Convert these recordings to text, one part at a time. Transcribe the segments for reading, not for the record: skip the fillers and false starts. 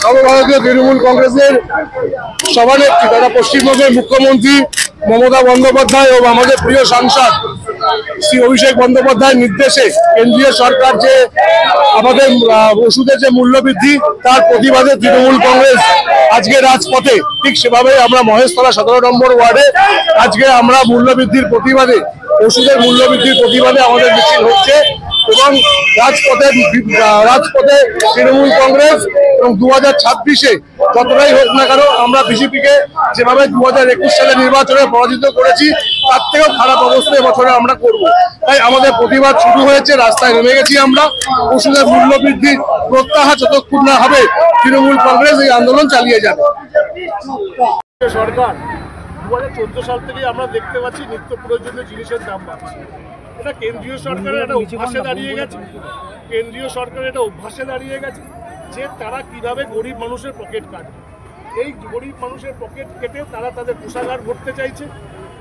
সর্বভারতীয় তৃণমূল কংগ্রেসের সভানেত্রী তথা পশ্চিমবঙ্গের মুখ্যমন্ত্রী মমতা বন্দ্যোপাধ্যায় ও আমাদের প্রিয় সাংসদ শ্রী অভিষেক বন্দ্যোপাধ্যায়ের নির্দেশে কেন্দ্রীয় সরকার যে আমাদের ওষুধের যে মূল্যবৃদ্ধি তার প্রতিবাদে তৃণমূল কংগ্রেস আজকে রাজপথে, ঠিক সেভাবে আমরা মহেশতলা 17 নম্বর ওয়ার্ডে আজকে আমরা মূল্যবৃদ্ধির প্রতিবাদে, ওষুধের মূল্যবৃদ্ধির প্রতিবাদে আমাদের মিছিল হচ্ছে এবং রাজপথে তৃণমূল কংগ্রেস এবং 2026-এ যতটাই হোক না কেন আমরা বিজেপিকে যেভাবে 2021 সালে নির্বাচনে পরাজিত করেছি তার থেকেও খারাপ অবস্থা এবছরে আমরা করব। তাই আমাদের প্রতিবাদ শুরু হয়েছে, রাস্তায় নেমে গেছি আমরা। ওষুধের মূল্যবৃদ্ধি প্রত্যাহার যতক্ষণ না হবে তৃণমূল কংগ্রেস এই আন্দোলন চালিয়ে যাবে। সরকার 2014 সাল থেকে আমরা দেখতে পাচ্ছি নিত্য প্রয়োজনীয় জিনিসের দাম বাড়ছে। এটা কেন্দ্রীয় সরকারের একটা অভ্যাসে দাঁড়িয়ে গেছে, যে তারা কিভাবে গরিব মানুষের পকেট কাটে। এই গরিব মানুষের পকেট কেটে তারা তাদের কোষাগার ভরতে চাইছে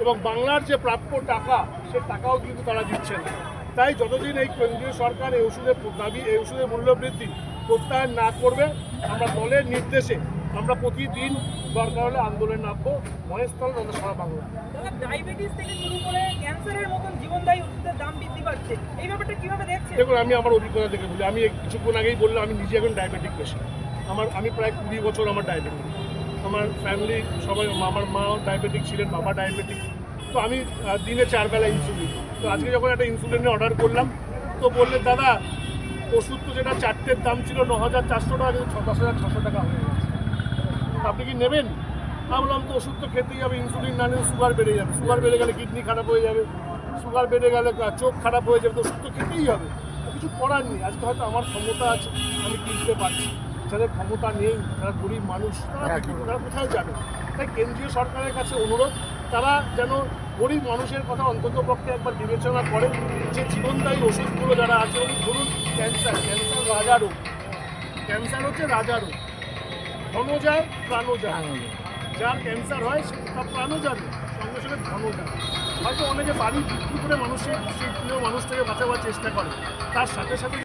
এবং বাংলার যে প্রাপ্য টাকা সে টাকাও কিন্তু তারা দিচ্ছে না। তাই যতদিন এই কেন্দ্রীয় সরকার এই ওষুধের দাবি, এই ওষুধের মূল্যবৃদ্ধি প্রত্যাহার না করবে, আমরা দলের নির্দেশে আমরা প্রতিদিন দরকার হলে আন্দোলনে নামবো মহেশতলা তথা সারা বাংলা। ডায়াবেটিস থেকে শুরু করে ক্যান্সারের মতন জীবনদায়ী ওষুধের দাম বৃদ্ধি পাচ্ছে, এই ব্যাপারটা কিভাবে দেখছেন? দেখুন, আমি আমার অভিজ্ঞতা থেকে বলি, আমি কিছুক্ষণ আগেই বললাম আমি নিজে এখন ডায়াবেটিক পেশেন্ট। আমি প্রায় 20 বছর আমার ডায়াবেটিক, আমার ফ্যামিলি সবাই, আমার মা ডায়াবেটিক ছিলেন, বাবা ডায়াবেটিক। তো আমি দিনে 4 বেলা ইনসুলিন। তো আজকে যখন একটা ইনসুলিনের অর্ডার করলাম তো বললে দাদা ওষুধ তো যেটা 4টের দাম ছিল 9,400 টাকা, কিন্তু 10,600 টাকা হয়ে গেছে, আপনি কি নেবেন? আমি বললাম তো ওষুধ তো খেতেই হবে, ইনসুলিন না নিলে সুগার বেড়ে যাবে, সুগার বেড়ে গেলে কিডনি খারাপ হয়ে যাবে, সুগার বেড়ে গেলে চোখ খারাপ হয়ে যাবে, তো ওষুধ তো খেতেই হবে, কিছু করার নেই। আজকে হয়তো আমার ক্ষমতা আছে, আমি কিনতে পারছি, যাদের ক্ষমতা নেই, যারা গরিব মানুষ, তারা কোথায় যাবে? তাই কেন্দ্রীয় সরকারের কাছে অনুরোধ, তারা যেন গরিব মানুষের কথা অন্তত পক্ষে একবার বিবেচনা করে, যে জীবনদায়ী ওষুধগুলো যারা আছে, ধরুন ক্যান্সার রাজা রোগ, ক্যান্সার হচ্ছে রাজা রোগ, ধনও যায় প্রাণও যায়। যার ক্যান্সার হয় তার প্রাণও যাবে, সঙ্গে সঙ্গে ধনও যাবে। হয়তো অনেকে বাড়ি বিক্রি করে মানুষের সেই প্রিয় মানুষটাকে বাঁচাবার চেষ্টা করে, তার সাথে সাথে